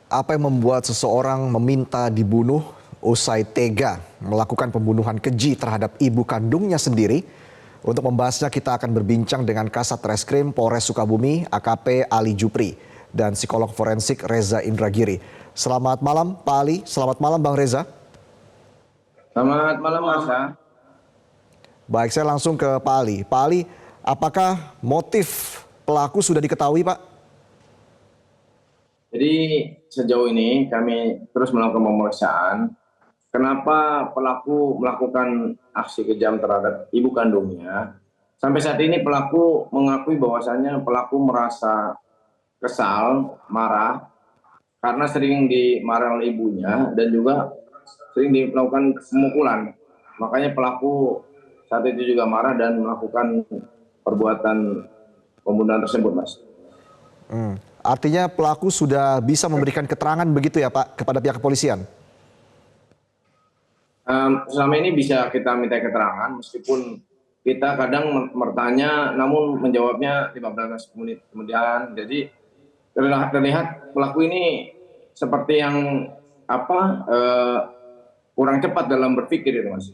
Apa yang membuat seseorang meminta dibunuh usai tega melakukan pembunuhan keji terhadap ibu kandungnya sendiri? Untuk membahasnya kita akan berbincang dengan Kasat Reskrim Polres Sukabumi AKP Ali Jupri dan psikolog forensik Reza Indragiri. Selamat malam Pak Ali, selamat malam Bang Reza. Selamat malam Mas. Baik, saya langsung ke Pak Ali. Pak Ali, apakah motif pelaku sudah diketahui Pak? Jadi sejauh ini kami terus melakukan pemeriksaan. Kenapa pelaku melakukan aksi kejam terhadap ibu kandungnya? Sampai saat ini pelaku mengakui bahwasannya pelaku merasa kesal, marah karena sering dimarahi oleh ibunya dan juga sering melakukan pemukulan. Makanya pelaku saat itu juga marah dan melakukan perbuatan pembunuhan tersebut, Mas. Artinya pelaku sudah bisa memberikan keterangan begitu ya Pak kepada pihak kepolisian? Selama ini bisa kita minta keterangan meskipun kita kadang bertanya namun menjawabnya 15 menit kemudian. Jadi terlihat pelaku ini seperti yang kurang cepat dalam berpikir itu, Mas.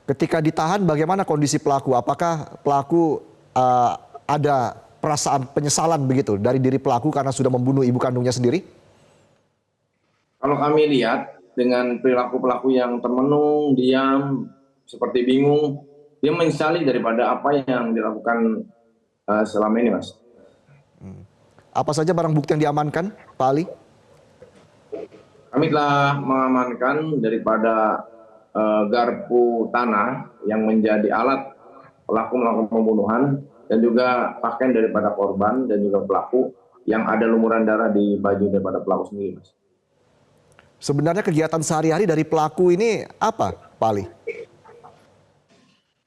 Ketika ditahan bagaimana kondisi pelaku? Apakah pelaku ada perasaan penyesalan begitu dari diri pelaku karena sudah membunuh ibu kandungnya sendiri? Kalau kami lihat dengan perilaku pelaku yang termenung, diam, seperti bingung, dia menyesali daripada apa yang dilakukan selama ini, Mas. Apa saja barang bukti yang diamankan, Pak Ali? Kami telah mengamankan daripada garpu tanah yang menjadi alat pelaku melakukan pembunuhan dan juga pakaian daripada korban dan juga pelaku yang ada lumuran darah di baju daripada pelaku sendiri, Mas. Sebenarnya kegiatan sehari-hari dari pelaku ini apa, Pak Ali?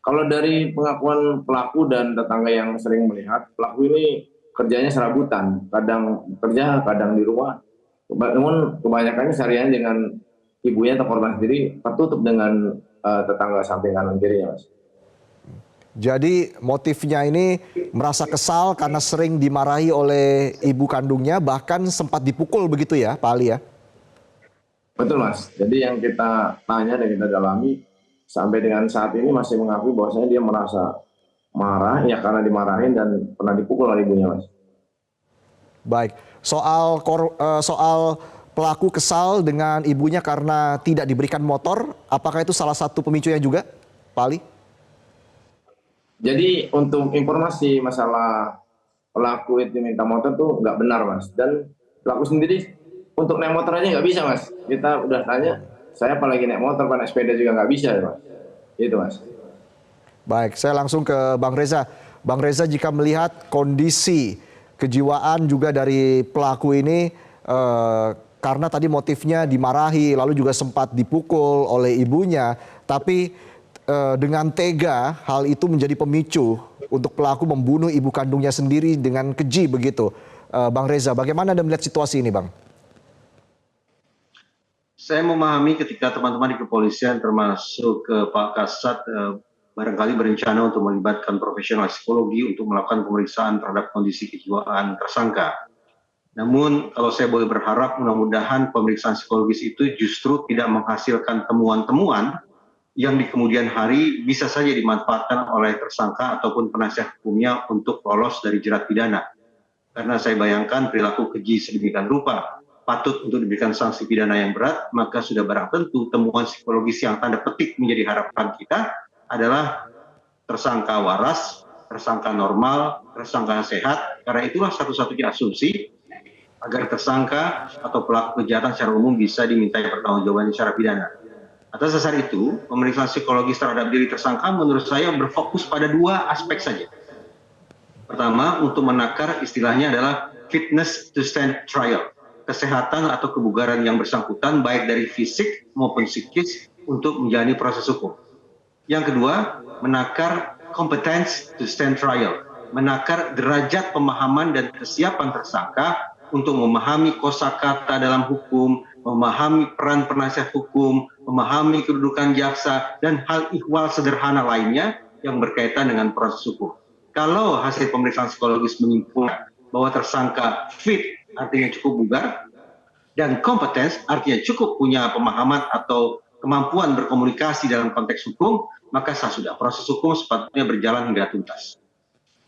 Kalau dari pengakuan pelaku dan tetangga yang sering melihat, pelaku ini kerjanya serabutan, kadang kerja, kadang di rumah. Namun kebanyakannya seharian dengan ibunya atau korban sendiri tertutup dengan tetangga samping kanan kirinya, Mas. Jadi motifnya ini merasa kesal karena sering dimarahi oleh ibu kandungnya, bahkan sempat dipukul begitu ya, Pak Ali ya? Betul, Mas. Jadi yang kita tanya dan kita dalami sampai dengan saat ini masih mengakui bahwasanya dia merasa marah ya karena dimarahin dan pernah dipukul oleh ibunya, Mas. Baik, soal pelaku kesal dengan ibunya karena tidak diberikan motor, apakah itu salah satu pemicunya juga, Pak Ali? Jadi untuk informasi masalah pelaku itu minta motor tuh nggak benar, Mas. Dan pelaku sendiri untuk naik motor aja nggak bisa, Mas. Kita udah tanya, saya apalagi naik motor, naik sepeda juga nggak bisa, Mas. Itu, Mas. Baik, saya langsung ke Bang Reza. Bang Reza, jika melihat kondisi kejiwaan juga dari pelaku ini, karena tadi motifnya dimarahi, lalu juga sempat dipukul oleh ibunya, tapi dengan tega hal itu menjadi pemicu untuk pelaku membunuh ibu kandungnya sendiri dengan keji begitu. Bang Reza, bagaimana Anda melihat situasi ini, Bang? Saya memahami ketika teman-teman di kepolisian termasuk Pak Kasat barangkali berencana untuk melibatkan profesional psikologi untuk melakukan pemeriksaan terhadap kondisi kejiwaan tersangka. Namun kalau saya boleh berharap mudah-mudahan pemeriksaan psikologis itu justru tidak menghasilkan temuan-temuan yang di kemudian hari bisa saja dimanfaatkan oleh tersangka ataupun penasihat hukumnya untuk lolos dari jerat pidana. Karena saya bayangkan perilaku keji sedemikian rupa patut untuk diberikan sanksi pidana yang berat, maka sudah barang tentu temuan psikologis yang tanda petik menjadi harapan kita adalah tersangka waras, tersangka normal, tersangka sehat. Karena itulah satu-satunya asumsi agar tersangka atau pelaku kejahatan secara umum bisa dimintai pertanggungjawaban secara pidana. Atas dasar itu, pemeriksaan psikologis terhadap diri tersangka menurut saya berfokus pada dua aspek saja. Pertama, untuk menakar istilahnya adalah fitness to stand trial. Kesehatan atau kebugaran yang bersangkutan baik dari fisik maupun psikis untuk menjalani proses hukum. Yang kedua, menakar competence to stand trial, menakar derajat pemahaman dan kesiapan tersangka untuk memahami kosakata dalam hukum, memahami peran penasihat hukum, memahami kedudukan jaksa, dan hal ihwal sederhana lainnya yang berkaitan dengan proses hukum. Kalau hasil pemeriksaan psikologis menyimpulkan bahwa tersangka fit, artinya cukup bugar, dan kompetens, artinya cukup punya pemahaman atau kemampuan berkomunikasi dalam konteks hukum, maka sah sudah. Proses hukum sepatutnya berjalan hingga tuntas.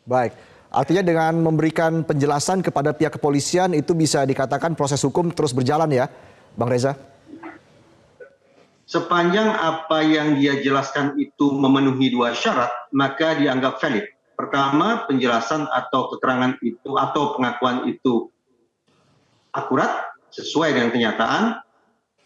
Baik, artinya dengan memberikan penjelasan kepada pihak kepolisian itu bisa dikatakan proses hukum terus berjalan ya, Bang Reza? Sepanjang apa yang dia jelaskan itu memenuhi dua syarat, maka dianggap valid. Pertama, penjelasan atau keterangan itu atau pengakuan itu akurat, sesuai dengan kenyataan,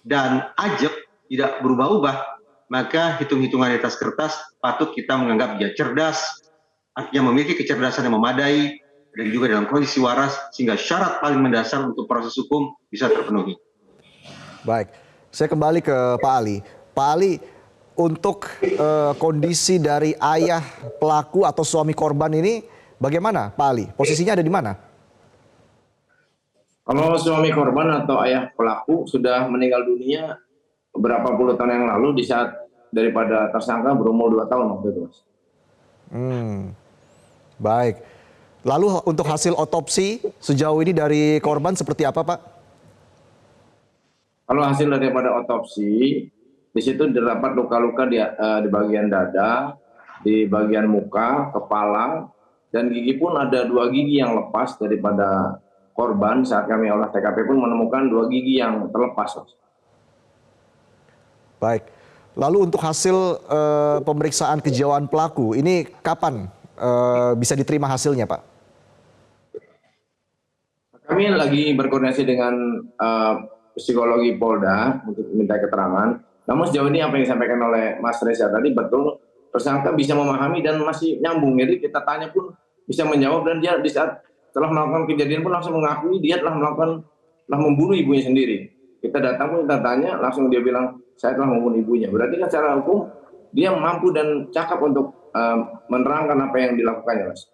dan ajak, tidak berubah-ubah, maka hitung-hitungan di atas kertas patut kita menganggap dia cerdas, artinya memiliki kecerdasan yang memadai, dan juga dalam kondisi waras, sehingga syarat paling mendasar untuk proses hukum bisa terpenuhi. Baik, saya kembali ke Pak Ali. Pak Ali, untuk kondisi dari ayah pelaku atau suami korban ini bagaimana Pak Ali? Posisinya ada di mana? Kalau suami korban atau ayah pelaku sudah meninggal dunia beberapa puluh tahun yang lalu di saat daripada tersangka berumur 2 tahun waktu itu, Mas. Baik. Lalu untuk hasil otopsi sejauh ini dari korban seperti apa, Pak? Kalau hasil daripada otopsi, di situ terdapat luka-luka di bagian dada, di bagian muka, kepala, dan gigi pun ada 2 gigi yang lepas daripada korban. Saat kami olah TKP pun menemukan 2 gigi yang terlepas, Mas. Baik. Lalu untuk hasil pemeriksaan kejiwaan pelaku, ini kapan bisa diterima hasilnya, Pak? Kami lagi berkoordinasi dengan psikologi Polda untuk minta keterangan. Namun sejauh ini apa yang disampaikan oleh Mas Reza tadi betul, tersangka bisa memahami dan masih nyambung. Jadi kita tanya pun bisa menjawab, dan dia di saat telah melakukan kejadian pun langsung mengakui dia telah membunuh ibunya sendiri. Kita datang pun kita tanya, langsung dia bilang saya telah membunuh ibunya. Berarti kan secara hukum dia mampu dan cakap untuk menerangkan apa yang dilakukannya, Mas.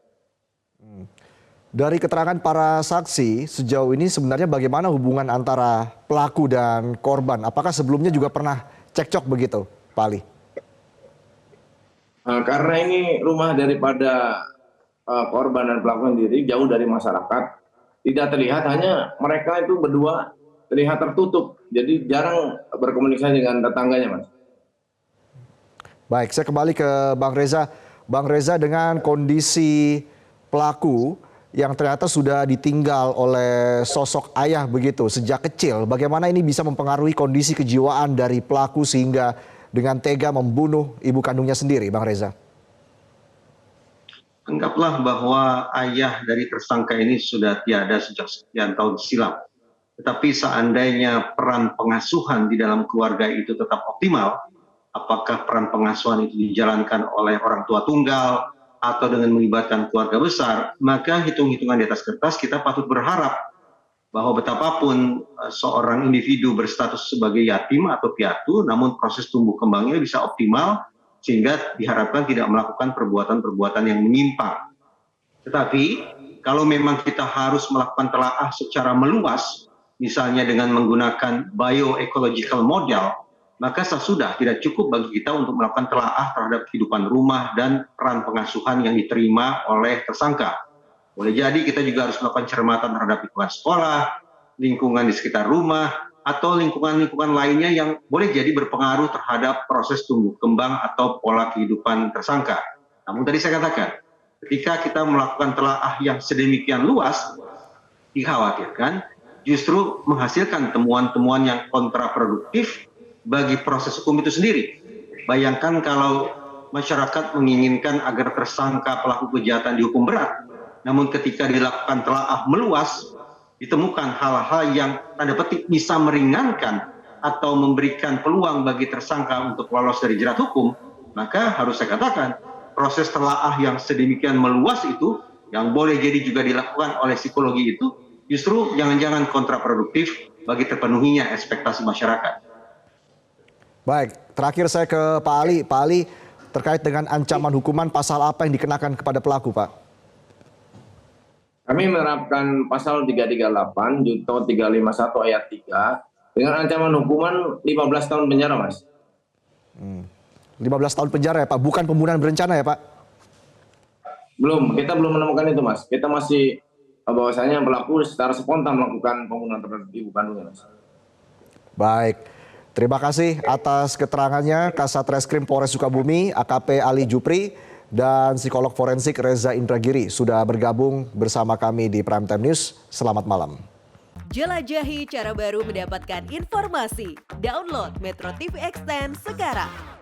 Dari keterangan para saksi, sejauh ini sebenarnya bagaimana hubungan antara pelaku dan korban? Apakah sebelumnya juga pernah cekcok begitu, Pak Ali? Karena ini rumah daripada korban dan pelaku sendiri jauh dari masyarakat, tidak terlihat, hanya mereka itu berdua terlihat tertutup, jadi jarang berkomunikasi dengan tetangganya, Mas. Baik, saya kembali ke Bang Reza. Bang Reza, dengan kondisi pelaku yang ternyata sudah ditinggal oleh sosok ayah begitu sejak kecil, bagaimana ini bisa mempengaruhi kondisi kejiwaan dari pelaku sehingga dengan tega membunuh ibu kandungnya sendiri, Bang Reza? Anggaplah bahwa ayah dari tersangka ini sudah tiada sejak sekian tahun silam. Tetapi seandainya peran pengasuhan di dalam keluarga itu tetap optimal, apakah peran pengasuhan itu dijalankan oleh orang tua tunggal atau dengan melibatkan keluarga besar, maka hitung-hitungan di atas kertas kita patut berharap bahwa betapapun seorang individu berstatus sebagai yatim atau piatu, namun proses tumbuh kembangnya bisa optimal sehingga diharapkan tidak melakukan perbuatan-perbuatan yang menyimpang. Tetapi kalau memang kita harus melakukan telaah secara meluas, misalnya dengan menggunakan bioecological model, maka sudah tidak cukup bagi kita untuk melakukan telaah terhadap kehidupan rumah dan peran pengasuhan yang diterima oleh tersangka. Boleh jadi kita juga harus melakukan cermatan terhadap lingkungan sekolah, lingkungan di sekitar rumah, atau lingkungan-lingkungan lainnya yang boleh jadi berpengaruh terhadap proses tumbuh kembang atau pola kehidupan tersangka. Namun tadi saya katakan, ketika kita melakukan telaah yang sedemikian luas, dikhawatirkan justru menghasilkan temuan-temuan yang kontraproduktif bagi proses hukum itu sendiri. Bayangkan kalau masyarakat menginginkan agar tersangka pelaku kejahatan dihukum berat, namun ketika dilakukan telaah meluas, ditemukan hal-hal yang tanda petik bisa meringankan atau memberikan peluang bagi tersangka untuk lolos dari jerat hukum, maka harus saya katakan, proses telaah yang sedemikian meluas itu, yang boleh jadi juga dilakukan oleh psikologi itu, justru jangan-jangan kontraproduktif bagi terpenuhinya ekspektasi masyarakat. Baik, terakhir saya ke Pak Ali. Pak Ali, terkait dengan ancaman hukuman, pasal apa yang dikenakan kepada pelaku, Pak? Kami menerapkan pasal 338 junto 351 ayat 3 dengan ancaman hukuman 15 tahun penjara, Mas. 15 tahun penjara ya, Pak? Bukan pembunuhan berencana ya, Pak? Belum, kita belum menemukan itu, Mas. Kita masih bahwasanya pelaku secara spontan melakukan pembunuhan terhadap ibu kandungnya, Mas. Baik, terima kasih atas keterangannya Kasat Reskrim Polres Sukabumi, AKP Ali Jupri, dan psikolog forensik Reza Indragiri sudah bergabung bersama kami di Prime Time News. Selamat malam. Jelajahi cara baru mendapatkan informasi. Download Metro TV Extend sekarang.